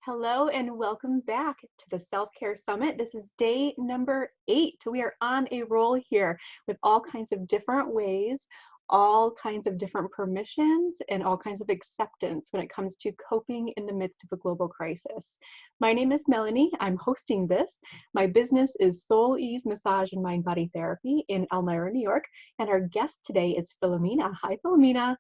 Hello and welcome back to the Self-Care Summit. This is day number 8. We are on a roll here with all kinds of different ways, all kinds of different permissions, and all kinds of acceptance when it comes to coping in the midst of a global crisis. My name is Melanie. I'm hosting this. My business is Soul Ease Massage and Mind Body Therapy in Elmira, New York. And our guest today is Filomena. Hi, Filomena.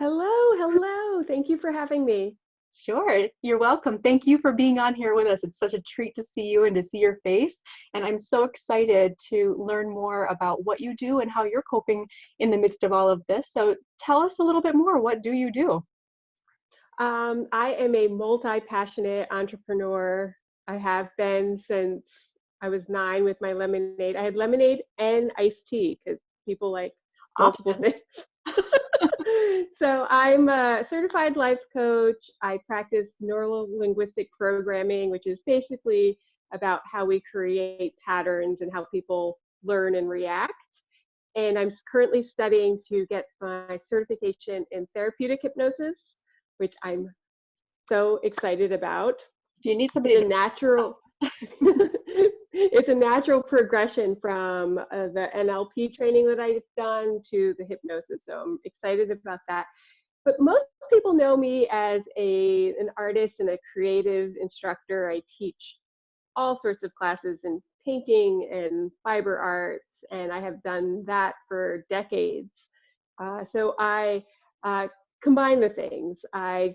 Hello. Thank you for having me. Sure, you're welcome. Thank you for being on here with us. It's such a treat to see you and to see your face. And I'm so excited to learn more about what you do and how you're coping in the midst of all of this. So tell us a little bit more. What do you do? I am a multi-passionate entrepreneur. I have been since I was 9 with my lemonade. I had lemonade and iced tea because people like multiple Options. things. So I'm a certified life coach. I practice neuro-linguistic programming, which is basically about how we create patterns and how people learn and react. And I'm currently studying to get my certification in therapeutic hypnosis, which I'm so excited about. If you need somebody It's a natural it's a natural progression from the NLP training that I've done to the hypnosis. So I'm excited about that. But most people know me as an artist and a creative instructor. I teach all sorts of classes in painting and fiber arts, and I have done that for decades. So I combine the things. I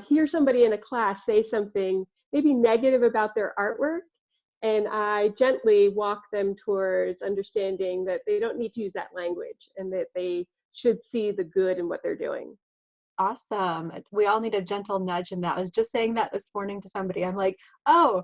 hear somebody in a class say something maybe negative about their artwork, and I gently walk them towards understanding that they don't need to use that language and that they should see the good in what they're doing. awesome. We all need a gentle nudge in that. I was just saying that this morning to somebody. I'm like, oh,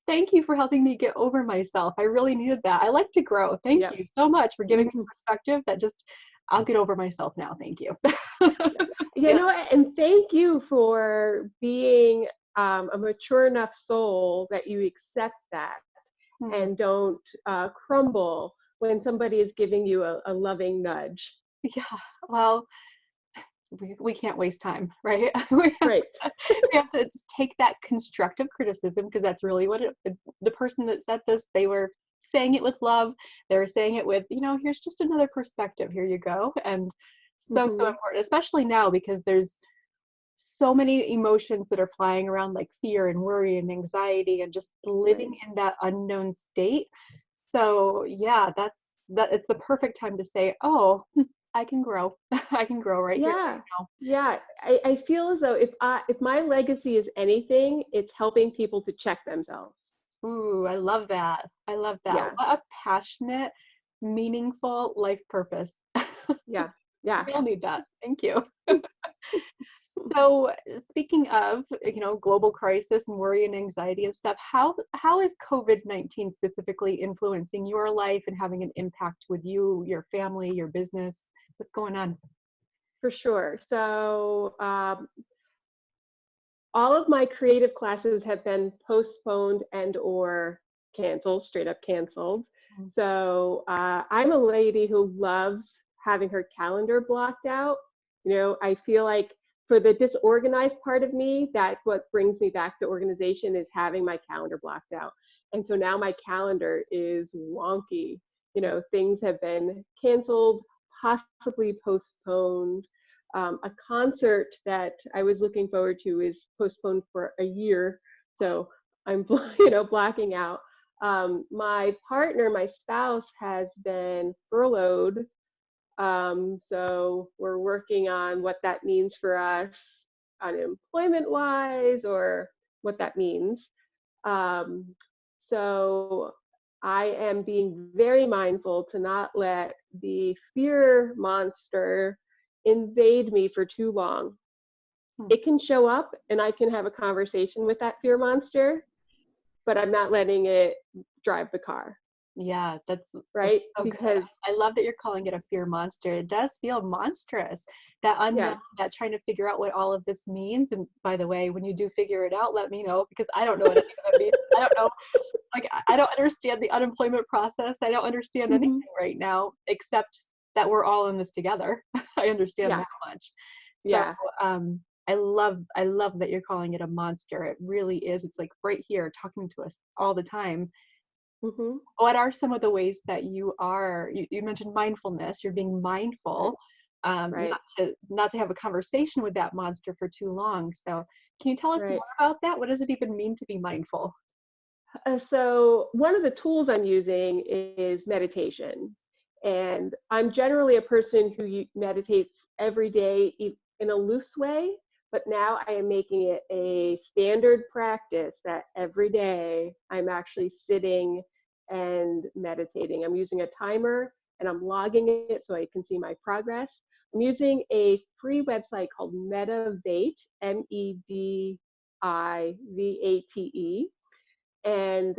thank you for helping me get over myself. I really needed that. I like to grow. Thank Yep. you so much for giving me perspective that just, I'll get over myself now. Thank you. You Yeah. know, and thank you for being a mature enough soul that you accept that Hmm. and don't crumble when somebody is giving you a loving nudge. Yeah. Well, we can't waste time, right? we have Right. to, we have to take that constructive criticism because that's really what the person that said this, they were saying it with love. They were saying it with, here's just another perspective. Here you go. And so Hmm. important, especially now because there's so many emotions that are flying around like fear and worry and anxiety and just living Right. in that unknown state. So yeah, that it's the perfect time to say, oh, I can grow. I can grow right here, right Yeah. now. Yeah. I feel as though if my legacy is anything, it's helping people to check themselves. Ooh, I love that. I love that. Yeah. What a passionate, meaningful life purpose. Yeah. Yeah. We all need that. Thank you. So speaking of, global crisis and worry and anxiety and stuff, how is COVID-19 specifically influencing your life and having an impact with you, your family, your business? What's going on? For sure. So all of my creative classes have been postponed and or canceled, straight up canceled. Mm. So I'm a lady who loves having her calendar blocked out. I feel like for the disorganized part of me, that's what brings me back to organization is having my calendar blocked out. And so now my calendar is wonky. Things have been canceled, possibly postponed. A concert that I was looking forward to is postponed for a year, so I'm blacking out. My partner, my spouse, has been furloughed, so we're working on what that means for us, unemployment-wise, or what that means. Um, so I am being very mindful to not let the fear monster invade me for too long. Hmm. It can show up and I can have a conversation with that fear monster, but I'm not letting it drive the car, Yeah, that's right? so good. Because, I love that you're calling it a fear monster. It does feel monstrous, that unknown, yeah, that trying to figure out what all of this means. And by the way, when you do figure it out, let me know because I don't know what any of it means. I don't know. Like, I don't understand the unemployment process. I don't understand anything mhm, right now, except that we're all in this together. I understand yeah, that much. So, yeah, um, I love that you're calling it a monster. It really is. It's like right here talking to us all the time. Mm-hmm. What are some of the ways that you mentioned mindfulness, you're being Right. mindful, Right. not to have a conversation with that monster for too long. So can you tell us Right. more about that? What does it even mean to be mindful? So one of the tools I'm using is meditation. And I'm generally a person who meditates every day in a loose way, but now I am making it a standard practice that every day I'm actually sitting and meditating. I'm using a timer and I'm logging it so I can see my progress. I'm using a free website called Medivate, Medivate, and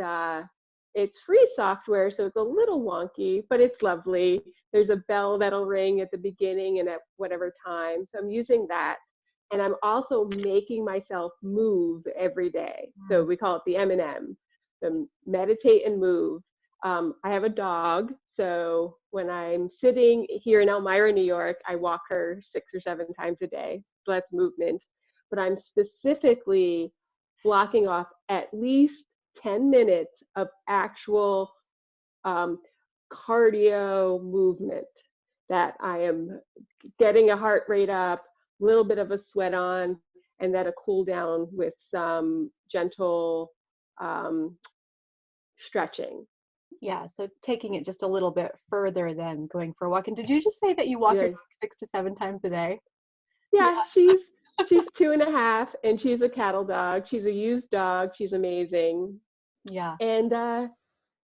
it's free software, so it's a little wonky, but it's lovely. There's a bell that'll ring at the beginning and at whatever time. So I'm using that. And I'm also making myself move every day. So Mm. we call it the M&M, the meditate and move. I have a dog, so when I'm sitting here in Elmira, New York, I walk her 6 or 7 times a day. So that's movement. But I'm specifically blocking off at least 10 minutes of actual um, cardio movement that I am getting a heart rate up, a little bit of a sweat on, and then a cool down with some gentle um, stretching. Yeah, so taking it just a little bit further than going for a walk. And did you just say that you walk your Yeah, dog 6 to 7 times a day? Yeah. yeah, she's 2.5, and she's a cattle dog. She's a used dog. She's amazing, Yeah. and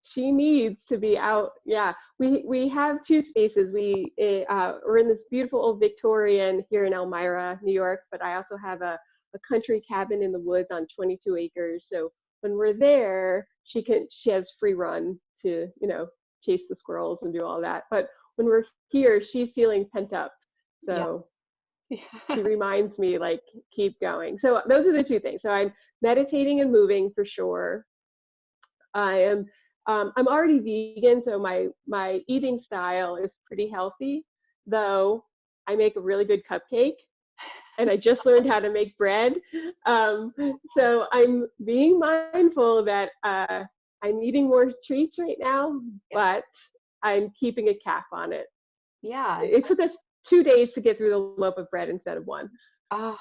she needs to be out. Yeah, we have two spaces. We're in this beautiful old Victorian here in Elmira, New York, but I also have a country cabin in the woods on 22 acres. So when we're there, she has free run to chase the squirrels and do all that. But when we're here, she's feeling pent up. Yeah. So she reminds me, like, keep going. So those are the two things. So I'm meditating and moving for sure. I am I'm already vegan, so my eating style is pretty healthy, though I make a really good cupcake, and I just learned how to make bread. Um, so I'm being mindful that I'm eating more treats right now, Yeah. but I'm keeping a cap on it. Yeah. It took us 2 days to get through the loaf of bread instead of one. Oh,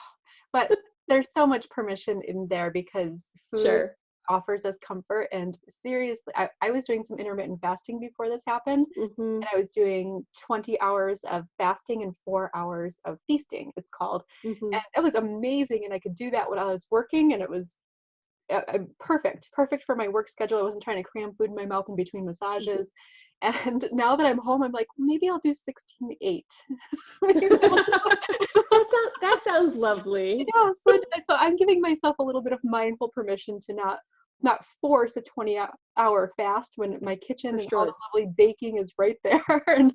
but there's so much permission in there because food Sure. offers us comfort. And seriously, I was doing some intermittent fasting before this happened. Hmm. And I was doing 20 hours of fasting and 4 hours of feasting, it's called. Hmm. And it was amazing. And I could do that when I was working. And it was perfect for my work schedule. I wasn't trying to cram food in my mouth in between Hmm. massages. And now that I'm home, I'm like, maybe I'll do 16-8. Maybe I'll That sounds lovely. Yeah, so I'm giving myself a little bit of mindful permission to not force a 20-hour fast when my kitchen For and all the sure. lovely baking is right there, and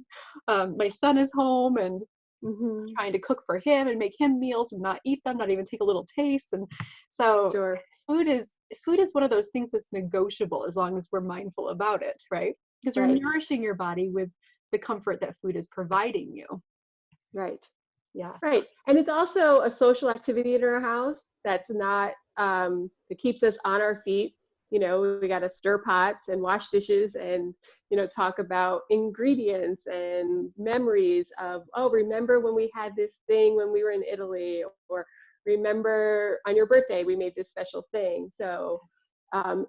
my son is home, and Hmm. trying to cook for him and make him meals and not eat them, not even take a little taste. And so Sure. food is food is one of those things that's negotiable as long as we're mindful about it, right? Because you're Right. nourishing your body with the comfort that food is providing you. Right. Yeah. Right. And it's also a social activity in our house that's not, that keeps us on our feet. We got to stir pots and wash dishes and, talk about ingredients and memories of, oh, remember when we had this thing when we were in Italy, or remember on your birthday, we made this special thing. So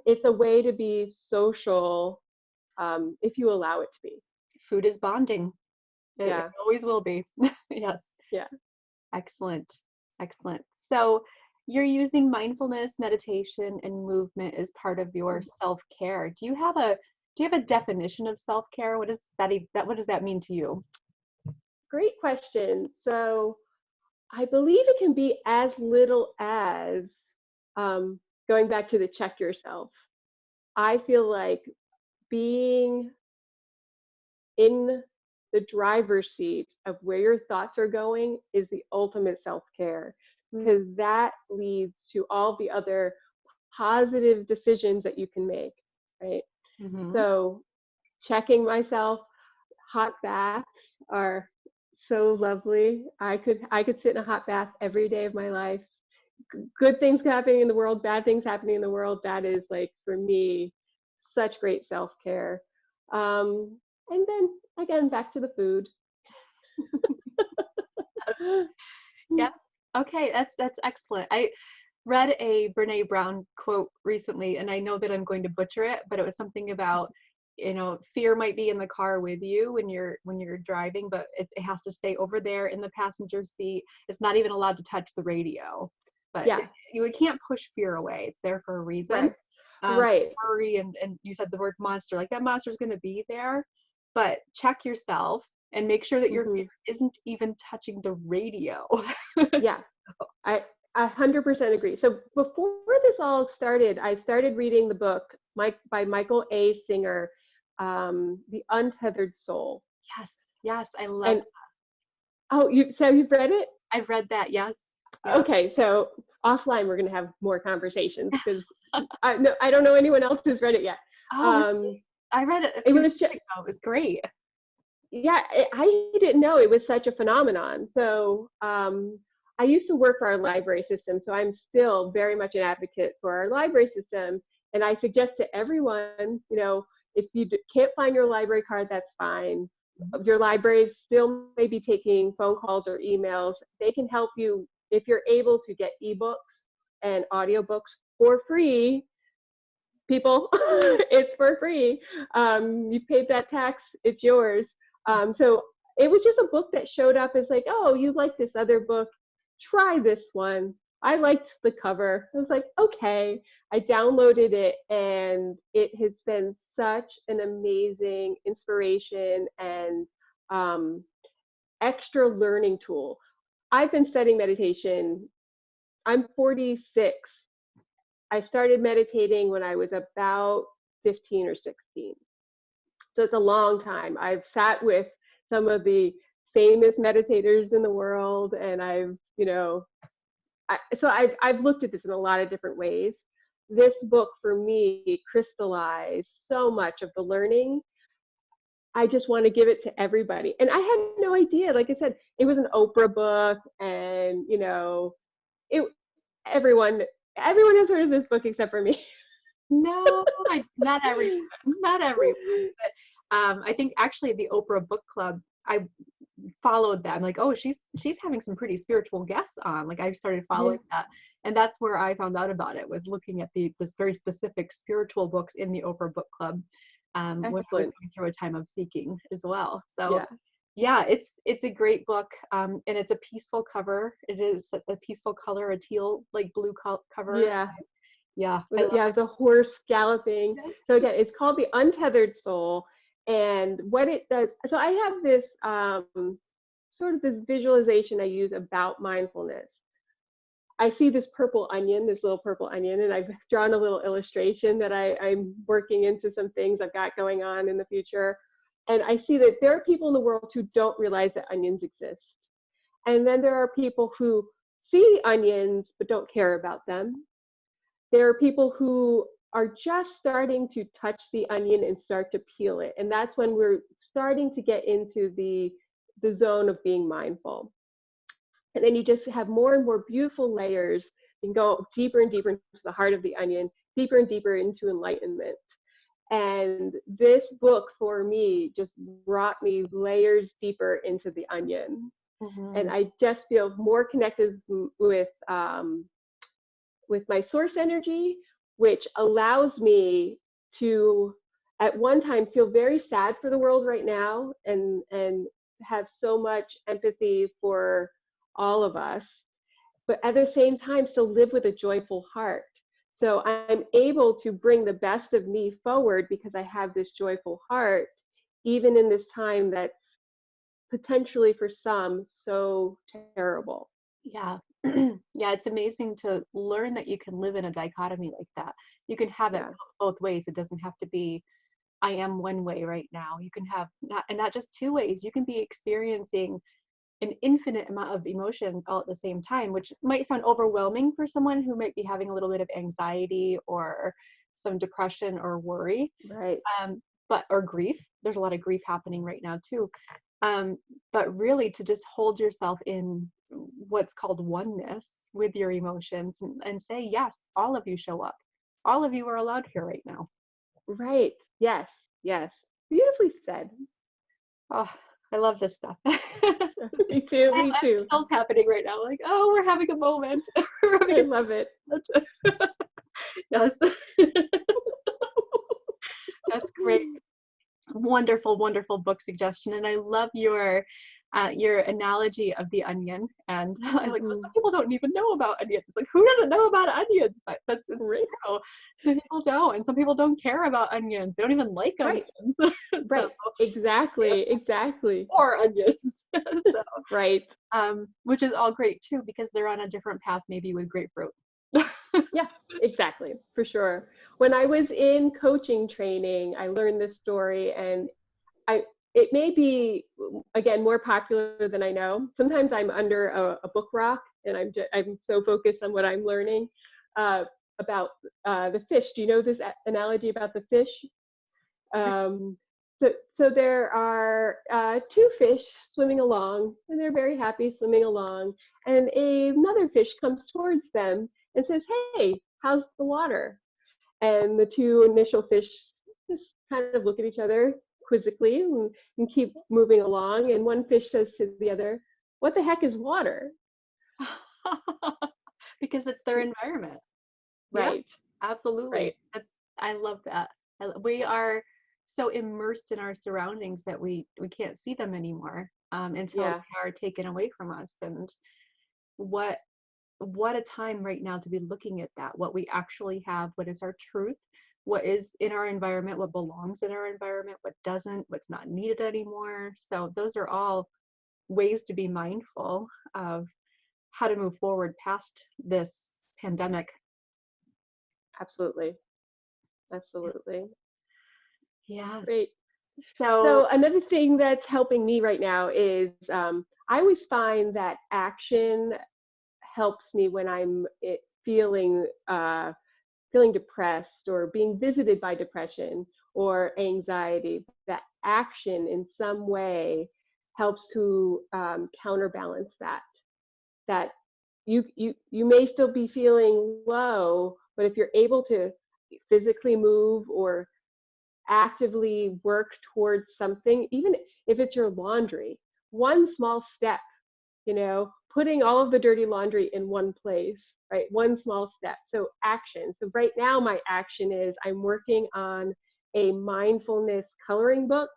it's a way to be social if you allow it to be. Food is bonding. It Yeah. always will be. Yes. Yeah. Excellent. Excellent. So you're using mindfulness, meditation, and movement as part of your self-care. Do you have a definition of self-care? What does that mean to you? Great question. So I believe it can be as little as um, going back to the check yourself. I feel like being in the driver's seat of where your thoughts are going is the ultimate self care, Mm. because that leads to all the other positive decisions that you can make, right? Mhm. So, checking myself, hot baths are so lovely. I could sit in a hot bath every day of my life. Good things happening in the world, bad things happening in the world. That is like for me such great self-care. And then again back to the food. Yeah. Okay, that's excellent. I read a Brene Brown quote recently, and I know that I'm going to butcher it, but it was something about, fear might be in the car with you when you're driving, but it has to stay over there in the passenger seat. It's not even allowed to touch the radio. But Yeah, you can't push fear away. It's there for a reason. right. Right. Worry and you said the word monster, like that monster is going to be there, but check yourself and make sure that your Hmm. fear isn't even touching the radio. Yeah. I 100% agree. So before this all started, I started reading the book by Michael A. Singer, The Untethered Soul. Yes, yes, I love. And oh, you've read it? I've read that. Yes, yeah. Okay, so offline we're going to have more conversations because I don't know anyone else who's read it yet. Oh, Um, I read it a it few was years just, ago. It was great. yeah, I didn't know it was such a phenomenon. So I used to work for our library system, so I'm still very much an advocate for our library system. And I suggest to everyone, if you can't find your library card, that's fine. Your libraries still may be taking phone calls or emails. They can help you if you're able to get ebooks and audiobooks for free. People, it's for free. You paid that tax, it's yours. So it was just a book that showed up as like, oh, you like this other book, try this one. I liked the cover. I was like, okay. I downloaded it, and it has been such an amazing inspiration and extra learning tool. I've been studying meditation. I'm 46. I started meditating when I was about 15 or 16. So it's a long time. I've sat with some of the famous meditators in the world, and I've looked at this in a lot of different ways. This book for me crystallized so much of the learning. I just want to give it to everybody. And I had no idea. Like I said, it was an Oprah book, and it everyone everyone has heard of this book except for me. No, not everyone, not everyone. But I think actually the Oprah Book Club, I followed them. Like, oh, she's having some pretty spiritual guests on. Like, I started Yeah, following that, and that's where I found out about it. Was looking at this very specific spiritual books in the Oprah Book Club when I was excellent. going through a time of seeking as well. So Yeah, yeah, it's a great book, and it's a peaceful cover. It is a peaceful color, a teal like blue cover. yeah. Yeah, I love Yeah, the horse galloping. this. So again, it's called The Untethered Soul. And what it does, so I have this sort of this visualization I use about mindfulness. I see this purple onion, this little purple onion, and I've drawn a little illustration that I'm working into some things I've got going on in the future. And I see that there are people in the world who don't realize that onions exist. And then there are people who see onions but don't care about them. There are people who are just starting to touch the onion and start to peel it. And that's when we're starting to get into the zone of being mindful. And then you just have more and more beautiful layers and go deeper and deeper into the heart of the onion, deeper and deeper into enlightenment. And this book for me just brought me layers deeper into the onion. And Mhm. I just feel more connected with my source energy, which allows me to at one time feel very sad for the world right now and have so much empathy for all of us, but at the same time still live with a joyful heart. So I'm able to bring the best of me forward because I have this joyful heart, even in this time that's potentially for some so terrible. Yeah. Yeah, it's amazing to learn that you can live in a dichotomy like that. You can have it Yeah, both ways. It doesn't have to be, I am one way right now. You can have not just two ways. You can be experiencing an infinite amount of emotions all at the same time, which might sound overwhelming for someone who might be having a little bit of anxiety or some depression or worry, right. but or grief. There's a lot of grief happening right now too. But really to just hold yourself in what's called oneness with your emotions and say, yes, all of you show up. All of you are allowed here right now. Right. Yes. Yes. Beautifully said. Oh, I love this stuff. Me too. I Me have too. chills happening right now. Like, oh, we're having a moment. We're having I a love it. moment. Yes. That's great. Wonderful, wonderful book suggestion. And I love your analogy of the onion. And I like, well, Mhm. some people don't even know about onions. It's like, who doesn't know about onions? But it's Right. true. Some people don't, and some people don't care about onions. They don't even like Right. onions. So Right. Exactly. Exactly. or onions. So, Right. which is all great too, because they're on a different path, maybe with grapefruit. Yeah, exactly, for sure. When I was in coaching training, I learned this story, and I it may be again more popular than I know. Sometimes I'm under a book rock, and I'm so focused on what I'm learning uh, about the fish. Do you know this analogy about the fish? Um, so there are two fish swimming along, and they're very happy swimming along. And another fish comes towards them and says, "Hey, how's the water?" And the two initial fish just kind of look at each other quizzically and keep moving along. And one fish says to the other, "What the heck is water?" Because it's their environment. Yeah, Right, absolutely. right. I love that. We are so immersed in our surroundings that we can't see them anymore until Yeah, they are taken away from us. And what what a time right now to be looking at that, what we actually have, what is our truth, what is in our environment, what belongs in our environment, what doesn't, what's not needed anymore. So those are all ways to be mindful of how to move forward past this pandemic. absolutely. Absolutely. Yes. Great. So So another thing that's helping me right now is I always find that action helps me when I'm feeling feeling depressed or being visited by depression or anxiety. That action in some way helps to counterbalance that. That you may still be feeling low, but if you're able to physically move or actively work towards something, even if it's your laundry, one small step, putting all of the dirty laundry in one place, right? One small step. So action. So right now my action is I'm working on a mindfulness coloring book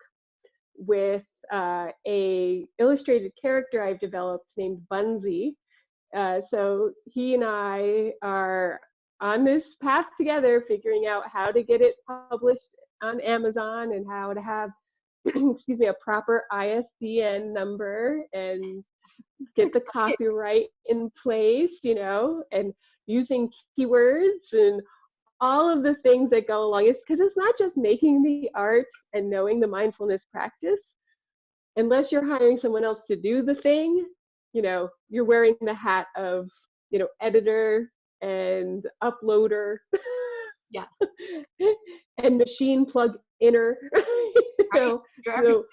with a illustrated character I've developed named Bunzi. So he and I are on this path together, figuring out how to get it published on Amazon and how to have, excuse me, a proper ISBN number and get the copyright in place, and using keywords and all of the things that go along. It's because it's not just making the art and knowing the mindfulness practice. Unless you're hiring someone else to do the thing, you're wearing the hat of, editor and uploader yeah, and machine plug inner, right. You're every so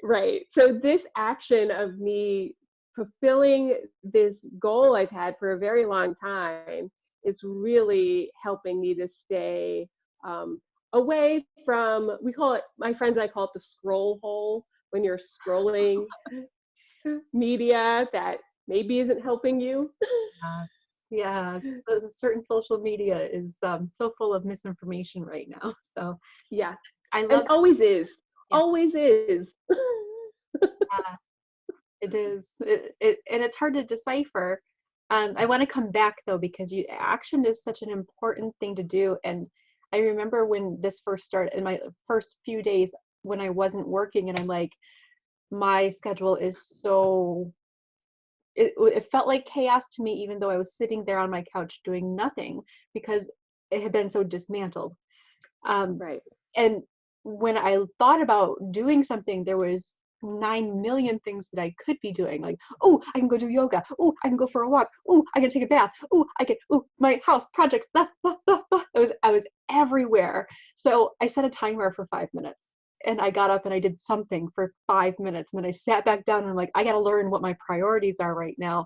right. So this action of me fulfilling this goal I've had for a very long time is really helping me to stay away from, my friends and I call it the scroll hole, when you're scrolling media that maybe isn't helping you. yes. Yes. Certain social media is so full of misinformation right now. So Yeah. I And love always is. yeah, Always is. yeah, it is. And it's hard to decipher. I want to come back though, because action is such an important thing to do. And I remember when this first started, in my first few days when I wasn't working, and I'm like, my schedule is so it felt like chaos to me, even though I was sitting there on my couch doing nothing because it had been so dismantled. Um, Right. and when I thought about doing something, there was 9 million things that I could be doing. Like, oh, I can go do yoga. Oh, I can go for a walk. Oh, I can take a bath. Oh, I can. Oh, my house projects. I was everywhere. So I set a timer for 5 minutes. and I got up and I did something for 5 minutes, and then I sat back down and I'm like, I got to learn what my priorities are right now.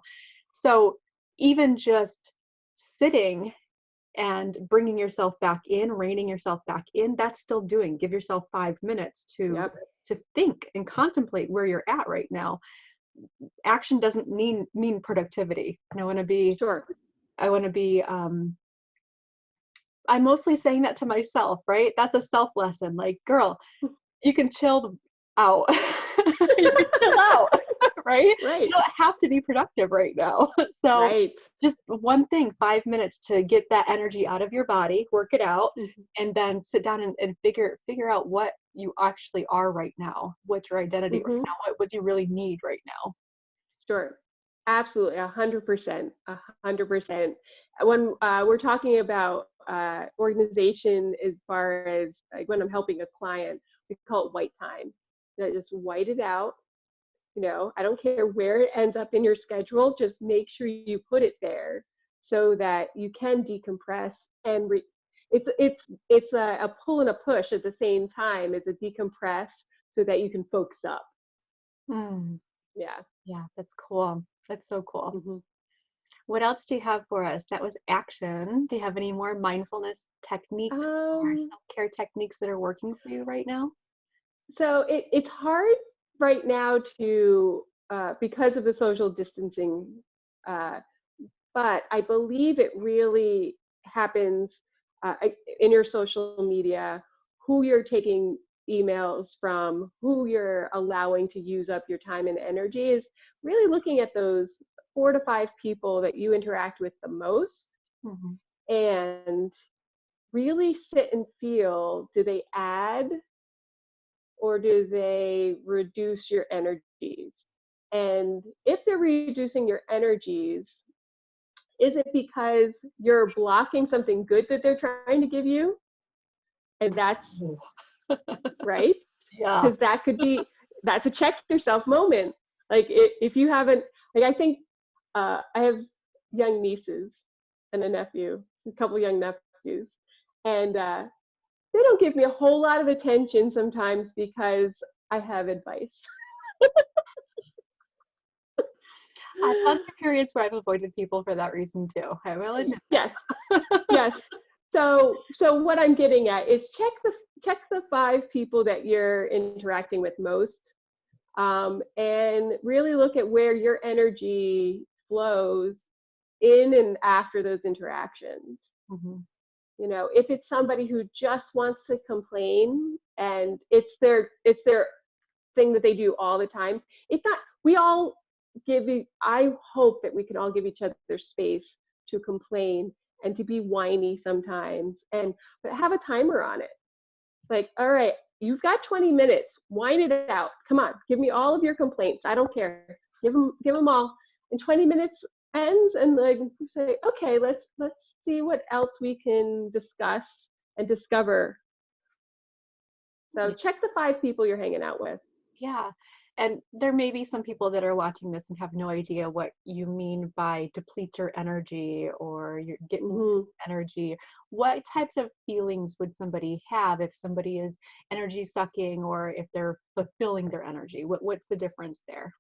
So even just sitting and bringing yourself back in, reining yourself back in, that's still doing. Give yourself 5 minutes to Yep. think and contemplate where you're at right now. Action doesn't mean productivity. And Sure. I want to be I'm mostly saying that to myself, right? That's a self lesson. Like, girl, you can chill out. You can chill out, right? You Right. don't have to be productive right now. So Right. just one thing, 5 minutes to get that energy out of your body, work it out, Mhm. and then sit down and figure out what you actually are right now. What's your identity right Mhm. now? What do you really need right now? Sure. Absolutely, 100%, 100%. When we're talking about organization, as far as like when I'm helping a client, we call it white time. Just white it out. I don't care where it ends up in your schedule. Just make sure you put it there so that you can decompress and it's a pull and a push at the same time. It's a decompress so that you can focus up. Hmm. Yeah. Yeah, that's cool. That's so cool. Mhm. What else do you have for us? That was action. Do you have any more mindfulness techniques or Um, self-care techniques that are working for you right now? so it's hard right now to because of the social distancing, uh, but I believe it really happens in your social media, who you're taking emails from, who you're allowing to use up your time and energy is really looking at those 4 to 5 people that you interact with the most Mhm. and really sit and feel, do they add or do they reduce your energies? And if they're reducing your energies, is it because you're blocking something good that they're trying to give you? And that's Ooh. right, Yeah. because that's a check yourself moment. Like if you haven't, like I think I have young nieces and a nephew, a couple young nephews, and they don't give me a whole lot of attention sometimes because I have advice. I've gone through periods where I've avoided people for that reason too. I will admit Yes, that. yes. So what I'm getting at is check the 5 people that you're interacting with most, and really look at where your energy flows in and after those interactions. Mhm. If it's somebody who just wants to complain and it's their thing that they do all the time, it's not. We all I hope that we can all give each other space to complain and to be whiny sometimes, but have a timer on it. Like, all right, you've got 20 minutes. Whine it out. Come on, give me all of your complaints. I don't care. Give them all. And 20 minutes ends, and like say, okay, let's see what else we can discuss and discover. So check the 5 people you're hanging out with. Yeah. And there may be some people that are watching this and have no idea what you mean by deplete your energy or you're getting Hmm. energy. What types of feelings would somebody have if somebody is energy sucking or if they're fulfilling their energy? What's the difference there?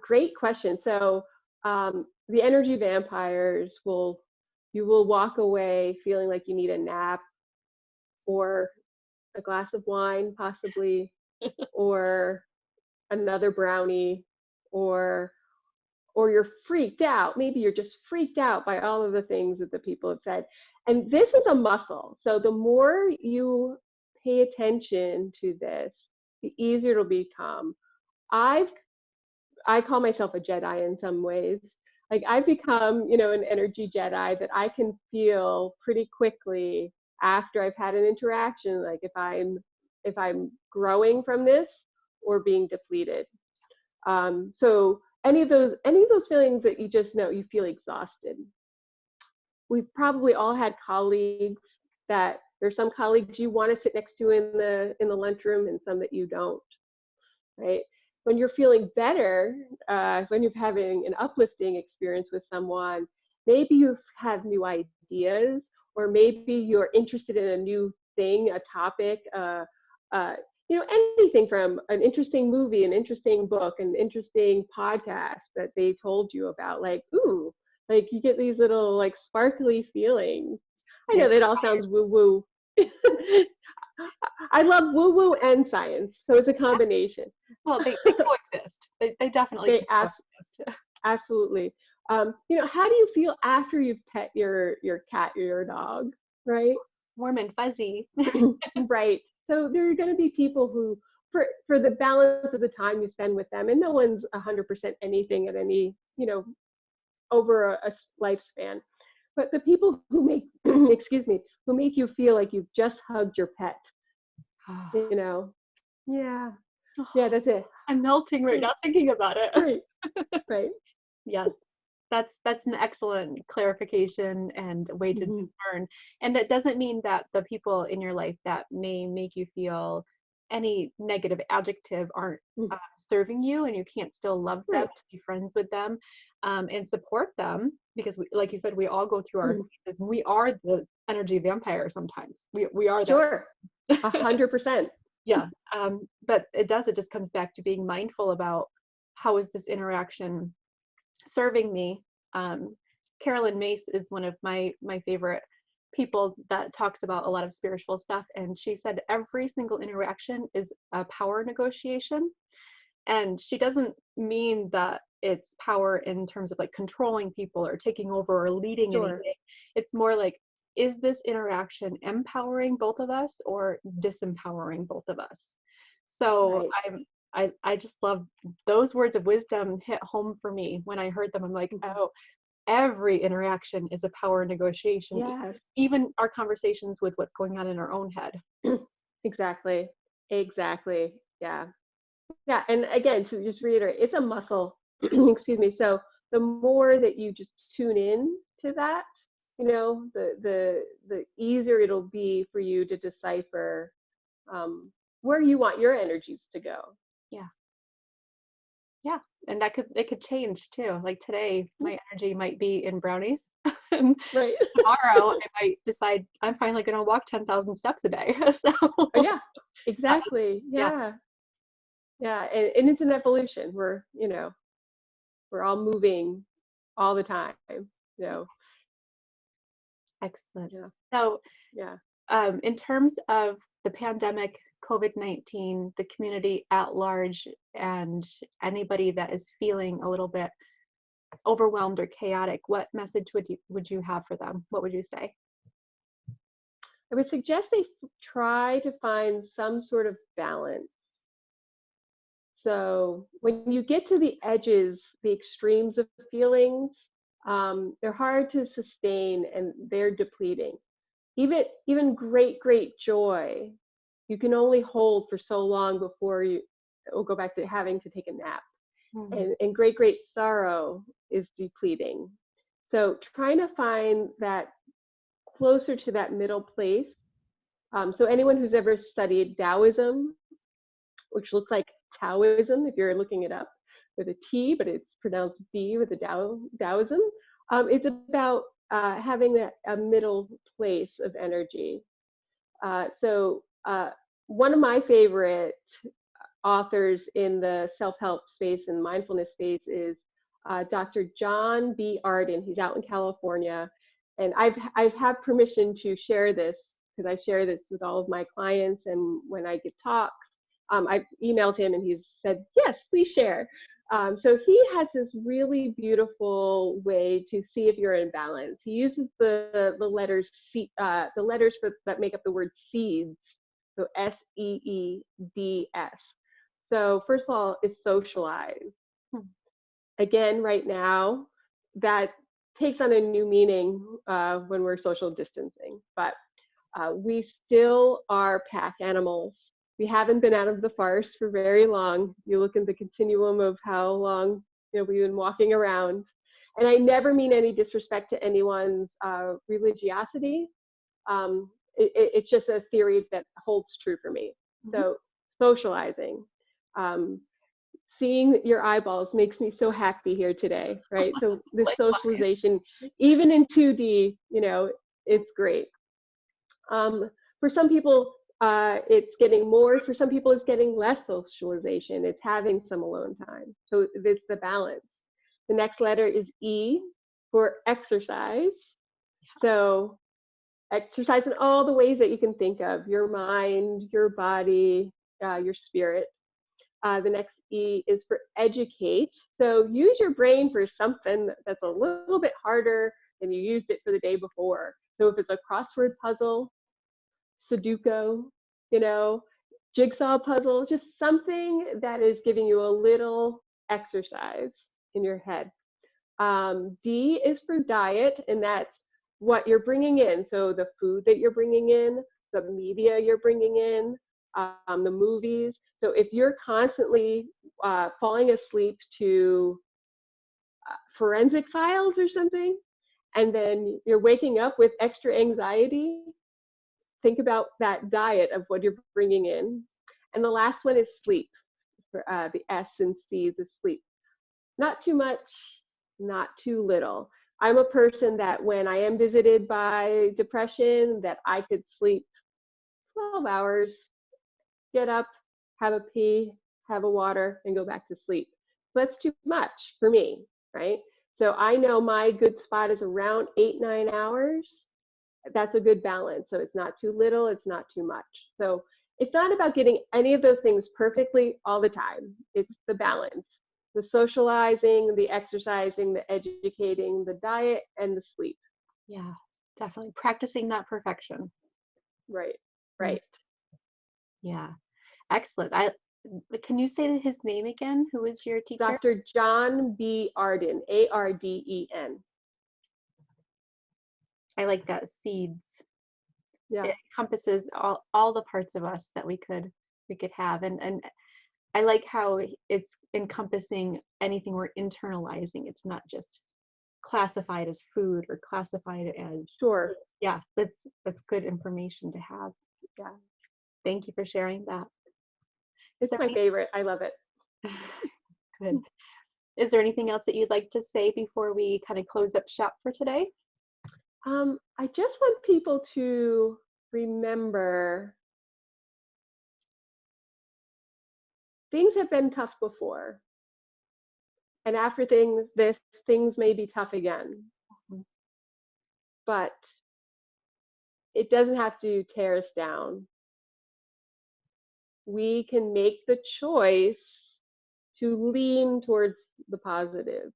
Great question. So the energy vampires you will walk away feeling like you need a nap or a glass of wine, possibly, or another brownie, or or you're freaked out. Maybe you're just freaked out by all of the things that the people have said. And this is a muscle. So the more you pay attention to this, the easier it'll become. I've I call myself a Jedi in some ways. Like I've become, an energy Jedi that I can feel pretty quickly after I've had an interaction, like if I'm growing from this or being depleted. So any of those feelings that you just know you feel exhausted. We've probably all had colleagues that there's some colleagues you want to sit next to in the lunchroom and some that you don't, right? When you're feeling better, when you're having an uplifting experience with someone, maybe you have new ideas, or maybe you're interested in a new thing, a topic. anything from an interesting movie, an interesting book, an interesting podcast that they told you about, like, ooh, like you get these little like sparkly feelings. I know that all sounds woo woo. I love woo woo and science, so it's a combination. Well, they coexist. They definitely They coexist. absolutely. How do you feel after you've pet your cat or your dog, right? Warm and fuzzy. Right. So there are going to be people who, for the balance of the time you spend with them, and no one's 100% anything at any, over a lifespan. But the people who make, excuse me, who make you feel like you've just hugged your pet, yeah, that's it. I'm melting right now thinking about it. Right. Yes, that's an excellent clarification and way to discern. And that doesn't mean that the people in your life that may make you feel any negative adjective aren't serving you, and you can't still love them, be friends with them, and support them, because like you said, we all go through our phases. We are the energy vampire sometimes. We are that. Sure, 100%. Yeah, but it just comes back to being mindful about how is this interaction serving me. Carolyn Mace is one of my favorite people that talks about a lot of spiritual stuff, and she said every single interaction is a power negotiation. And she doesn't mean that it's power in terms of like controlling people or taking over or leading anything. It's more like, is this interaction empowering both of us or disempowering both of us? So I just love those words of wisdom, hit home for me when I heard them. I'm like, oh, every interaction is a power negotiation. Yes. Even our conversations with what's going on in our own head. Exactly. Yeah. And again, to just reiterate, it's a muscle. Excuse me. So the more that you just tune in to that, the easier it'll be for you to decipher where you want your energies to go. Yeah, and it could change too. Like today, my energy might be in brownies. And tomorrow, I might decide I'm finally going to walk 10,000 steps a day. So yeah, exactly. Yeah, and it's an evolution. We're all moving all the time. Excellent. So in terms of the pandemic, COVID-19, the community at large, and anybody that is feeling a little bit overwhelmed or chaotic, what message would you have for them? What would you say? I would suggest they try to find some sort of balance. So when you get to the edges, the extremes of feelings, they're hard to sustain and they're depleting. Even great joy, you can only hold for so long before we'll go back to having to take a nap. And great sorrow is depleting. So trying to find that closer to that middle place. So anyone who's ever studied Taoism, which looks like Taoism if you're looking it up with a T, but it's pronounced D with a Taoism. It's about having a middle place of energy. So one of my favorite authors in the self-help space and mindfulness space is Dr. John B. Arden. He's out in California, and I've had permission to share this because I share this with all of my clients, and when I give talks, I've emailed him and he's said, yes, please share. So he has this really beautiful way to see if you're in balance. He uses the letters that make up the word seeds, so SEEDS. So first of all, it's socialize. Again, right now, that takes on a new meaning when we're social distancing, but we still are pack animals. We haven't been out of the forest for very long. You look at the continuum of how long we've been walking around. And I never mean any disrespect to anyone's religiosity. It's just a theory that holds true for me. So socializing, seeing your eyeballs makes me so happy here today, right? So this socialization, even in 2D, it's great. For some people, It's getting more, for some people it's getting less socialization. It's having some alone time. So it's the balance. The next letter is E for exercise. So exercise in all the ways that you can think of, your mind, your body, your spirit. The next E is for educate. So use your brain for something that's a little bit harder than you used it for the day before. So if it's a crossword puzzle, Sudoku, jigsaw puzzle, just something that is giving you a little exercise in your head. D is for diet, and that's what you're bringing in. So the food that you're bringing in, the media you're bringing in, the movies. So if you're constantly falling asleep to forensic files or something, and then you're waking up with extra anxiety, think about that diet of what you're bringing in. And the last one is sleep. For the S and C's is sleep. Not too much, not too little. I'm a person that when I am visited by depression, that I could sleep 12 hours, get up, have a pee, have a water, and go back to sleep. So that's too much for me, right? So I know my good spot is around 8-9 hours. That's a good balance. So it's not too little, it's not too much. So it's not about getting any of those things perfectly all the time. It's the balance, the socializing, the exercising, the educating, the diet, and the sleep. Yeah, definitely practicing that perfection. Right, right. Yeah, excellent. Can you say his name again? Who is your teacher? Dr. John B. Arden, Arden. I like that, seeds. Yeah. It encompasses all the parts of us that we could have, and I like how it's encompassing anything we're internalizing. It's not just classified as food or classified as, Sure. Yeah, that's good information to have. Yeah. Thank you for sharing that. It's my favorite. I love it. Good. Is there anything else that you'd like to say before we kind of close up shop for today? I just want people to remember things have been tough before. And after things may be tough again. But it doesn't have to tear us down. We can make the choice to lean towards the positive.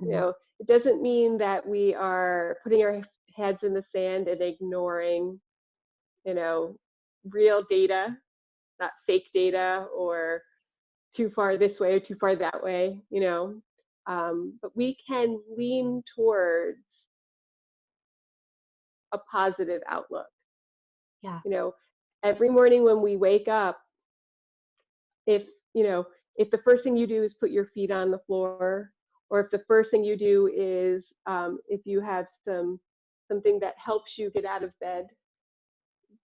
It doesn't mean that we are putting our heads in the sand and ignoring, real data, not fake data or too far this way or too far that way, but we can lean towards a positive outlook. Yeah. Every morning when we wake up, if the first thing you do is put your feet on the floor, or if the first thing you do is if you have something that helps you get out of bed,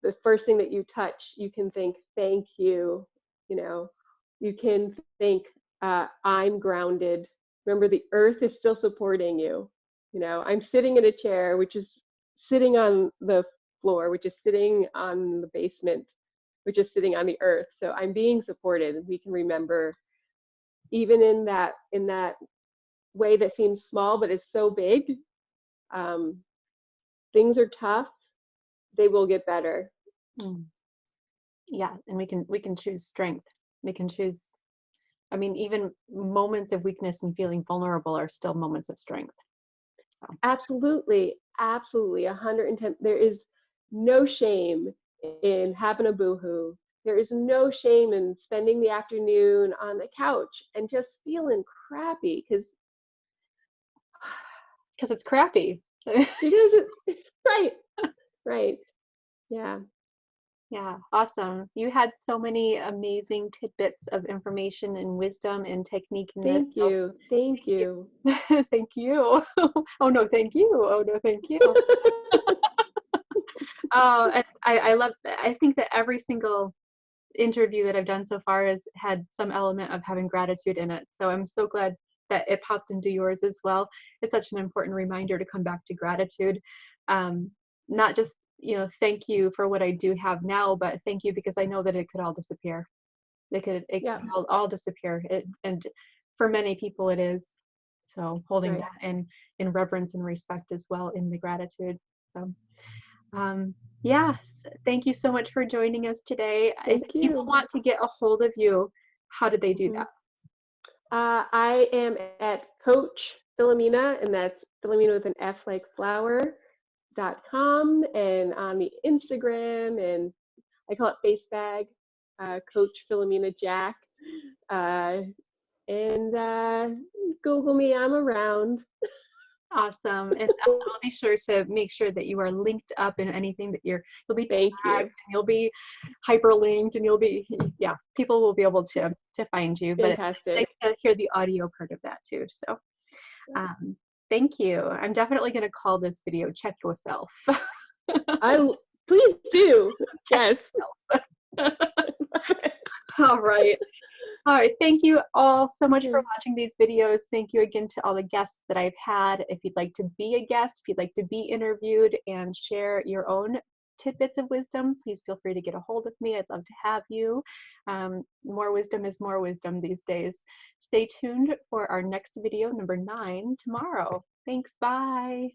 the first thing that you touch, you can think, thank you. You can think, I'm grounded. Remember, the earth is still supporting you. I'm sitting in a chair, which is sitting on the floor, which is sitting on the basement, which is sitting on the earth. So I'm being supported. We can remember, even in that way that seems small but is so big, things are tough. They will get better. Yeah, and we can choose strength. We can choose. I mean, even moments of weakness and feeling vulnerable are still moments of strength. So. Absolutely, 110. There is no shame in having a boohoo. There is no shame in spending the afternoon on the couch and just feeling crappy because it's crappy. Because right. Yeah, awesome. You had so many amazing tidbits of information and wisdom and technique in this. Thank you. Thank you. Thank you. Oh no, thank you. Oh no, thank you. I love that. I think that every single interview that I've done so far has had some element of having gratitude in it. So I'm so glad that it popped into yours as well. It's such an important reminder to come back to gratitude. Not just thank you for what I do have now, but thank you because I know that it could all disappear. It Yeah, could all disappear. And for many people it is. So holding right. that in reverence and respect as well in the gratitude. So yes, thank you so much for joining us today. If Thank people you. want to get a hold of you, how do they do Mhm. that? I am at Coach Filomena, and that's Filomena with an F like flower.com, and on the Instagram, and I call it Face Bag, Coach Filomena Jack. Uh, and Google me, I'm around. Awesome. And I'll be sure to make sure that you are linked up in anything that you'll be Thank tagged you. and you'll be hyperlinked and yeah, people will be able to find you. But it's nice Fantastic. to hear the audio part of that too. So um, thank you. I'm definitely going to call this video Check Yourself. I please do. Check Yes. yourself. All right. All right, thank you all so much for Okay. watching these videos. Thank you again to all the guests that I've had. If you'd like to be a guest, if you'd like to be interviewed and share your own tidbits of wisdom, please feel free to get a hold of me. I'd love to have you. More wisdom is more wisdom these days. Stay tuned for our next video, number 9, tomorrow. Thanks, bye.